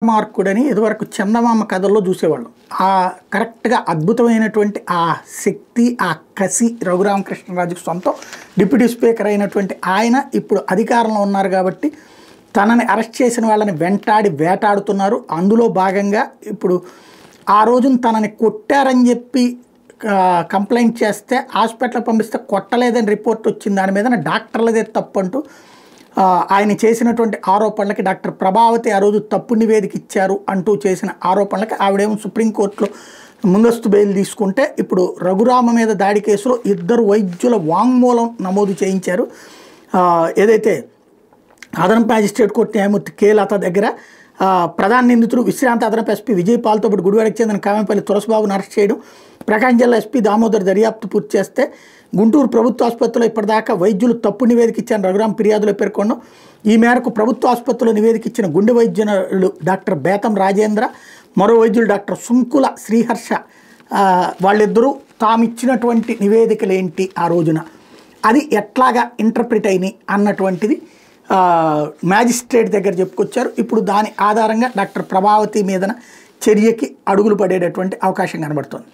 మార్కుడని ఇదివరకు చందమామ కథల్లో చూసేవాళ్ళం. ఆ కరెక్ట్‌గా అద్భుతమైనటువంటి ఆ శక్తి, ఆ కసి రఘురామకృష్ణరాజుకి సొంతం. డిప్యూటీ స్పీకర్ అయినటువంటి ఆయన ఇప్పుడు అధికారంలో ఉన్నారు కాబట్టి తనని అరెస్ట్ చేసిన వాళ్ళని వెంటాడి వేటాడుతున్నారు. అందులో భాగంగా ఇప్పుడు ఆ రోజున తనని కొట్టారని చెప్పి కంప్లైంట్ చేస్తే హాస్పిటల్‌కి పంపిస్తే కొట్టలేదని రిపోర్ట్ వచ్చింది. దాని మీదన డాక్టర్లదే తప్పంటూ ఆయన చేసినటువంటి ఆరోపణలకి డాక్టర్ ప్రభావతి ఆ రోజు తప్పు నివేదిక ఇచ్చారు అంటూ చేసిన ఆరోపణలకి ఆవిడేమో సుప్రీంకోర్టులో ముందస్తు బెయిల్ తీసుకుంటే ఇప్పుడు రఘురామ మీద దాడి కేసులో ఇద్దరు వైద్యుల వాంగ్మూలం నమోదు చేయించారు. ఏదైతే అదనపు మ్యాజిస్ట్రేట్ కోర్టు న్యాయమూర్తి కే లత దగ్గర ప్రధాన నిందితుడు విశ్రాంత అదనపు ఎస్పీ విజయపాల్తో పాటు గుడివాడకి చెందిన కామెంపల్లి తులసిబాబును అరెస్ట్ చేయడం, ప్రకాశం జిల్లా ఎస్పీ దామోదర్ దర్యాప్తు పూర్తి చేస్తే గుంటూరు ప్రభుత్వ ఆసుపత్రిలో ఇప్పటిదాకా వైద్యులు తప్పు నివేదిక ఇచ్చారని రఘురామ్ ఫిర్యాదులో పేర్కొన్నాం. ఈ మేరకు ప్రభుత్వ ఆసుపత్రిలో నివేదిక ఇచ్చిన గుండె వైద్యులు డాక్టర్ బేతం రాజేంద్ర, మరో వైద్యులు డాక్టర్ సుంకుల శ్రీహర్ష వాళ్ళిద్దరూ తాము ఇచ్చినటువంటి నివేదికలు ఏంటి ఆ రోజున అది ఎట్లాగా ఇంటర్ప్రిట్ అయినాయి అన్నటువంటిది మ్యాజిస్ట్రేట్ దగ్గర చెప్పుకొచ్చారు. ఇప్పుడు దాని ఆధారంగా డాక్టర్ ప్రభావతి మీదన చర్యకి అడుగులు పడేటటువంటి అవకాశం కనబడుతోంది.